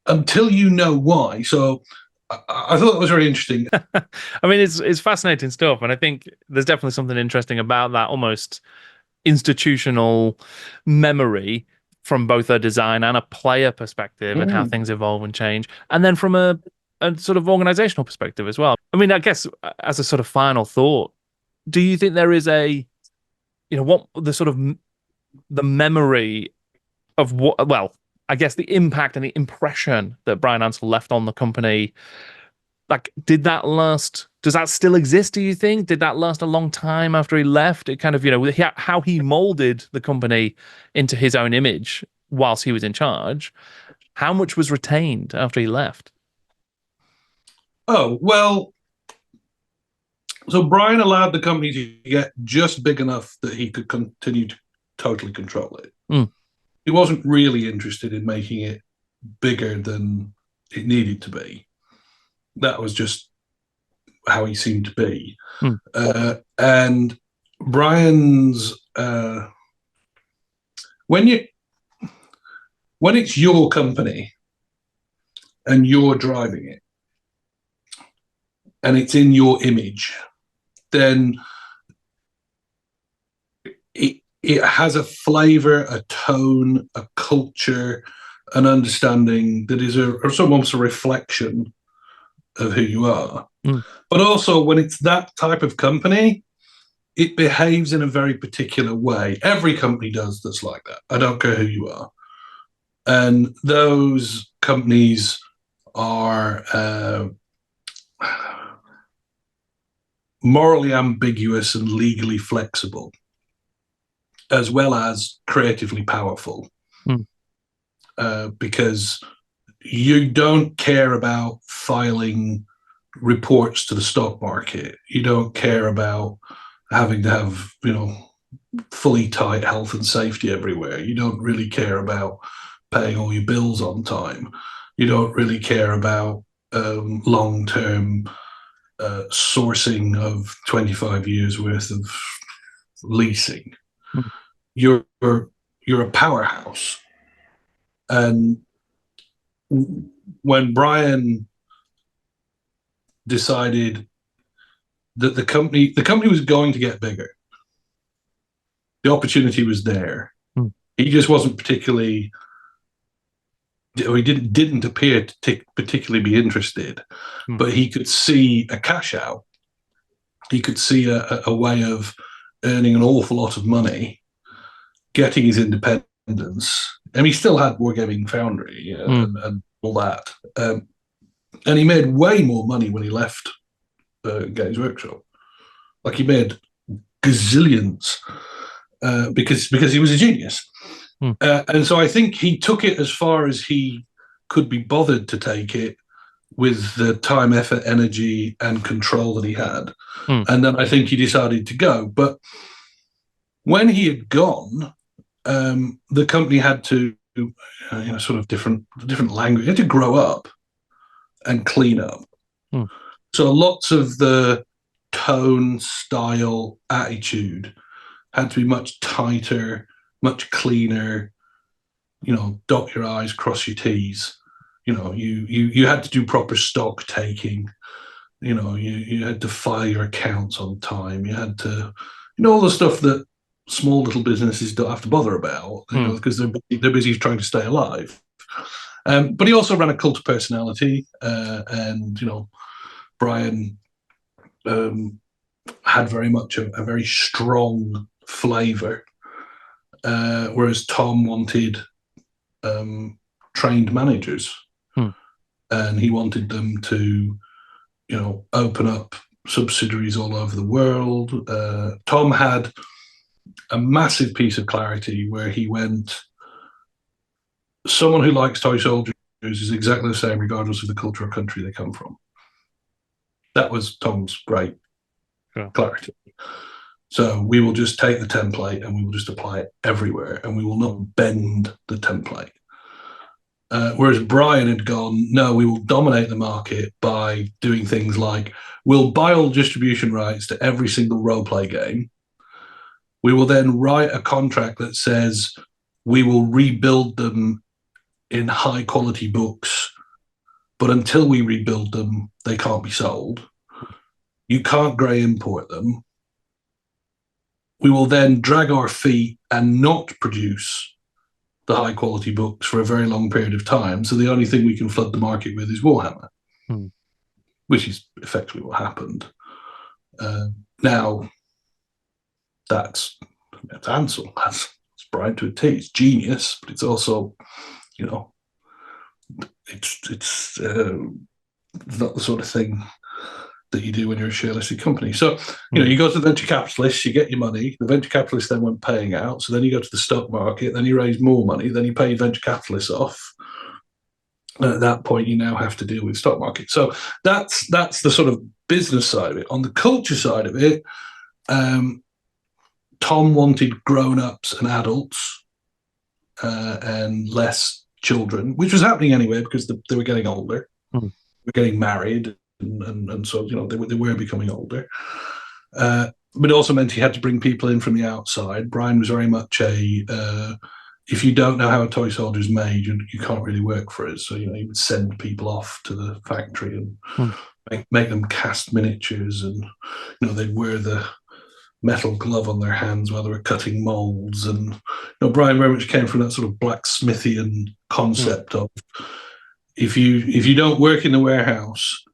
until you know why. So I thought that was very interesting. I mean, it's fascinating stuff, and I think there's definitely something interesting about that almost institutional memory from both a design and a player perspective, and how things evolve and change, and then from a sort of organizational perspective as well. I mean, I guess as a sort of final thought, do you think there is what the sort of the memory of what, well, I guess the impact and the impression that Bryan Ansell left on the company, like, did that last? Does that still exist, do you think? Did that last a long time after he left? It kind of, how he molded the company into his own image whilst he was in charge. How much was retained after he left? Oh, well, so Bryan allowed the company to get just big enough that he could continue to totally control it. He wasn't really interested in making it bigger than it needed to be. That was just how he seemed to be. And Bryan's when it's your company and you're driving it and it's in your image, then it has a flavor, a tone, a culture, an understanding that is almost a reflection of who you are. But also, when it's that type of company, it behaves in a very particular way. Every company does that's like that. I don't care who you are. And those companies are morally ambiguous and legally flexible, as well as creatively powerful. Because you don't care about filing reports to the stock market. You don't care about having to have, fully tight health and safety everywhere. You don't really care about paying all your bills on time. You don't really care about long-term sourcing of 25 years worth of leasing. You're a powerhouse. And when Bryan decided that the company was going to get bigger, the opportunity was there. He just wasn't particularly, he didn't appear to particularly be interested, but he could see a cash out. He could see a way of earning an awful lot of money, getting his independence. And he still had Wargaming Foundry and all that. And he made way more money when he left Games Workshop. Like, he made gazillions because he was a genius. And so I think he took it as far as he could be bothered to take it, with the time, effort, energy, and control that he had. And then I think he decided to go. But when he had gone, the company had to, sort of different language. It had to grow up and clean up. So lots of the tone, style, attitude had to be much tighter, much cleaner. Dot your I's, cross your T's. You had to do proper stock taking. You had to file your accounts on time. You had to, all the stuff that small little businesses don't have to bother about, because they're busy trying to stay alive. But he also ran a cult of personality, and Bryan had very much a very strong flavour, whereas Tom wanted trained managers, and he wanted them to, open up subsidiaries all over the world. Tom had a massive piece of clarity where he went, someone who likes toy soldiers is exactly the same regardless of the culture or country they come from. That was Tom's great Sure. clarity. So we will just take the template and we will just apply it everywhere, and we will not bend the template. Whereas Bryan had gone, no, we will dominate the market by doing things like we'll buy all distribution rights to every single roleplay game. We will then write a contract that says we will rebuild them in high quality books, but until we rebuild them, they can't be sold. You can't grey import them. We will then drag our feet and not produce the high quality books for a very long period of time. So the only thing we can flood the market with is Warhammer, which is effectively what happened. Now, that's Ansell. That's Bryan to a T. It's genius, but it's also, it's not the sort of thing that you do when you're a share listed company. So, you go to the venture capitalists, you get your money. The venture capitalists then went paying out. So then you go to the stock market, then you raise more money, then you pay your venture capitalists off. And at that point, you now have to deal with stock market. So that's the sort of business side of it. On the culture side of it, Tom wanted grown-ups and adults and less children, which was happening anyway because they were getting older. They were getting married. And so, they were becoming older. But it also meant he had to bring people in from the outside. Bryan was very much if you don't know how a toy soldier is made, you can't really work for us. So, he would send people off to the factory and make them cast miniatures. And, they'd wear the metal glove on their hands while they were cutting molds. And, Bryan very much came from that sort of blacksmithian concept of if you don't work in the warehouse,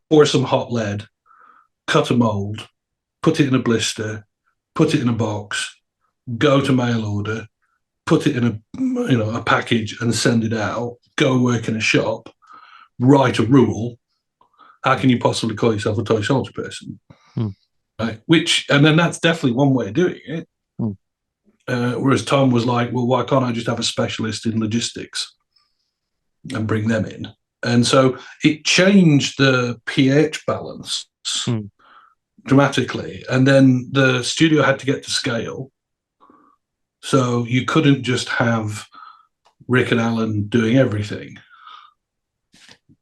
pour some hot lead, cut a mold, put it in a blister, put it in a box, go to mail order, put it in a package and send it out, go work in a shop, write a rule. How can you possibly call yourself a toy soldier person? Right? And then that's definitely one way of doing it. Whereas Tom was like, well, why can't I just have a specialist in logistics and bring them in? And so it changed the pH balance dramatically. And then the studio had to get to scale. So you couldn't just have Rick and Alan doing everything,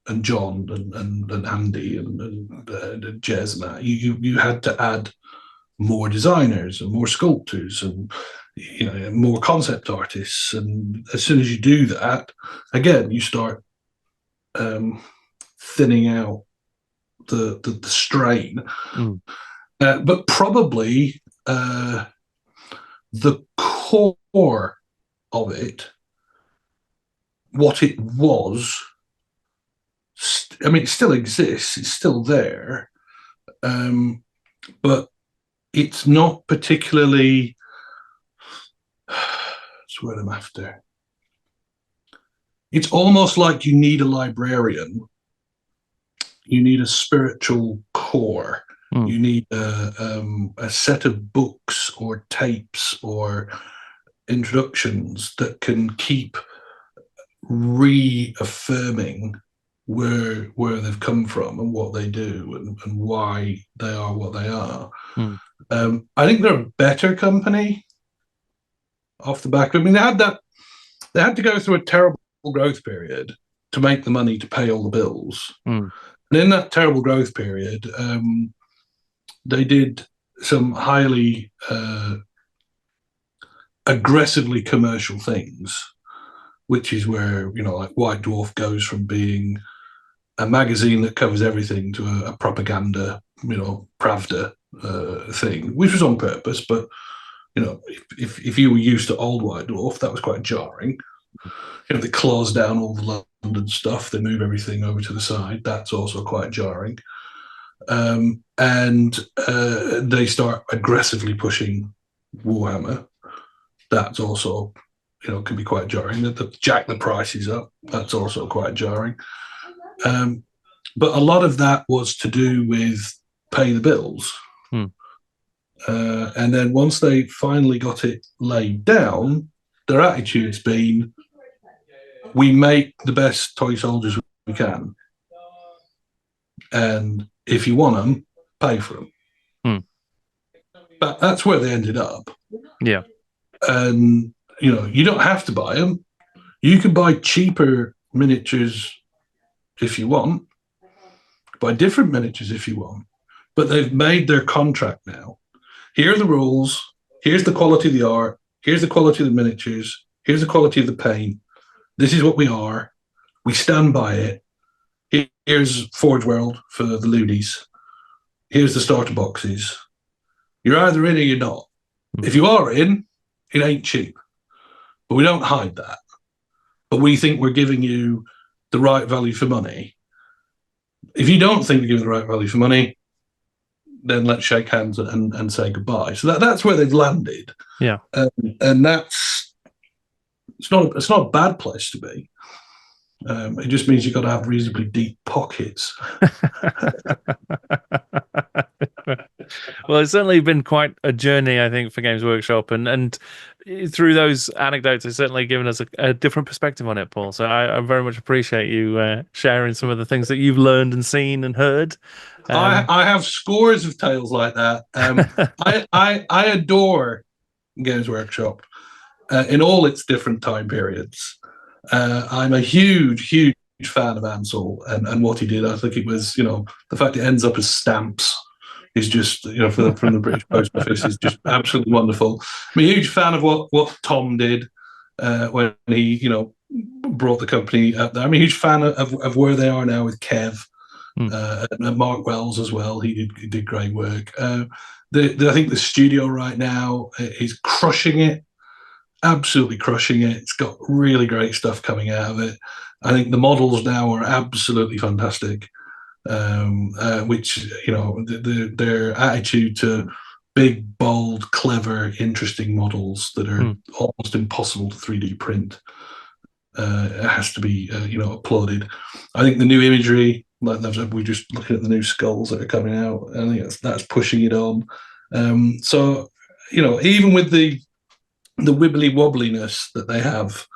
and John and Andy and Jez and that. You had to add more designers and more sculptors and more concept artists. And as soon as you do that, again, you start thinning out the strain. But probably the core of it, what it was, it still exists, it's still there, but it's not particularly, that's what I'm after. It's almost like you need a librarian. You need a spiritual core. You need a set of books or tapes or introductions that can keep reaffirming where they've come from and what they do and why they are what they are. I think they're a better company off the back. They had to go through a terrible growth period to make the money to pay all the bills. And in that terrible growth period, they did some highly aggressively commercial things, which is where, like White Dwarf goes from being a magazine that covers everything to a propaganda, Pravda thing, which was on purpose. But, if you were used to old White Dwarf, that was quite jarring. They close down all the London stuff, they move everything over to the side. That's also quite jarring. And they start aggressively pushing Warhammer. That's also, can be quite jarring. They jack the prices up. That's also quite jarring. But a lot of that was to do with pay the bills. And then once they finally got it laid down, their attitude's been, we make the best toy soldiers we can. and if you want them, pay for them. But that's where they ended up. Yeah. And, you don't have to buy them. You can buy cheaper miniatures if you want, buy different miniatures if you want, but they've made their contract now. Here are the rules. Here's the quality of the art. Here's the quality of the miniatures. Here's the quality of the paint. This is what we are. We stand by it. Here's Forge World for the loonies. Here's the starter boxes. You're either in or you're not. If you are in, it ain't cheap. But we don't hide that. But we think we're giving you the right value for money. If you don't think we're giving the right value for money, then let's shake hands and say goodbye. So that's where they've landed. Yeah. And it's not a bad place to be. It just means you've got to have reasonably deep pockets. Well, it's certainly been quite a journey, I think, for Games Workshop, and through those anecdotes, it's certainly given us a different perspective on it, Paul. So I very much appreciate you sharing some of the things that you've learned and seen and heard. I have scores of tales like that. I adore Games Workshop in all its different time periods. I'm a huge fan of Ansell and what he did. I think it was, the fact it ends up as stamps is just, from the British Post Office is just absolutely wonderful. I'm a huge fan of what Tom did when he, brought the company up there. I'm a huge fan of where they are now with Kev and Mark Wells as well. He did great work. I think the studio right now is crushing it. Absolutely crushing it. It's got really great stuff coming out of it. I think the models now are absolutely fantastic, which, their attitude to big, bold, clever, interesting models that are almost impossible to 3D print has to be, applauded. I think the new imagery, like we're just looking at the new skulls that are coming out, I think that's pushing it on. So, even with the wibbly wobbliness that they have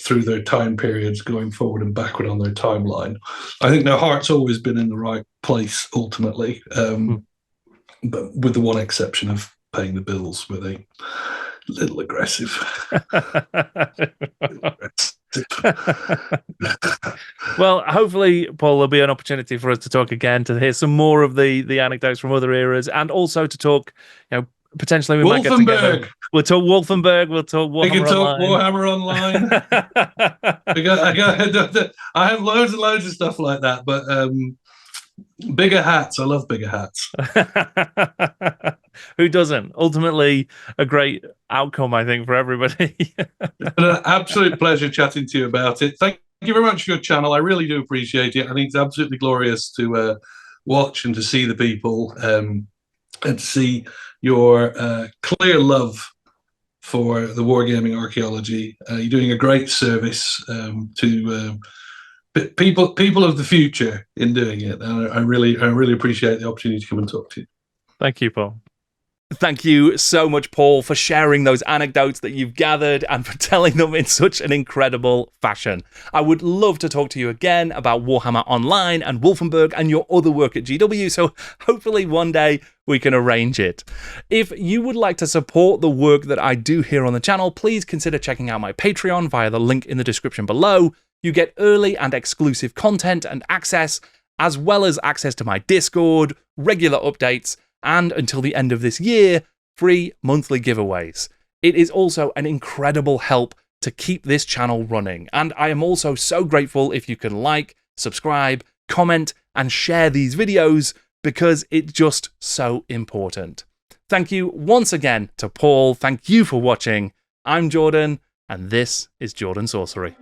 through their time periods going forward and backward on their timeline, I think their heart's always been in the right place ultimately, but with the one exception of paying the bills, where they a little aggressive. Well, hopefully, Paul, there'll be an opportunity for us to talk again, to hear some more of the anecdotes from other eras, and also to talk, potentially we might get together. We'll talk Wolfenberg. We'll talk Warhammer Online. We can talk Warhammer Online. I have loads and loads of stuff like that, but bigger hats. I love bigger hats. Who doesn't? Ultimately, a great outcome, I think, for everybody. It's been an absolute pleasure chatting to you about it. Thank you very much for your channel. I really do appreciate it. I think it's absolutely glorious to watch and to see the people and to see your clear love for the wargaming archaeology. You're doing a great service to people of the future in doing it. And I really appreciate the opportunity to come and talk to you. Thank you, Paul. Thank you so much, Paul, for sharing those anecdotes that you've gathered and for telling them in such an incredible fashion. I would love to talk to you again about Warhammer Online and Wolfenberg and your other work at GW, so hopefully one day we can arrange it. If you would like to support the work that I do here on the channel, please consider checking out my Patreon via the link in the description below. You get early and exclusive content and access, as well as access to my Discord, regular updates, and until the end of this year, free monthly giveaways. It is also an incredible help to keep this channel running, and I am also so grateful if you can like, subscribe, comment, and share these videos, because it's just so important. Thank you once again to Paul. Thank you for watching. I'm Jordan, and this is Jordan Sorcery.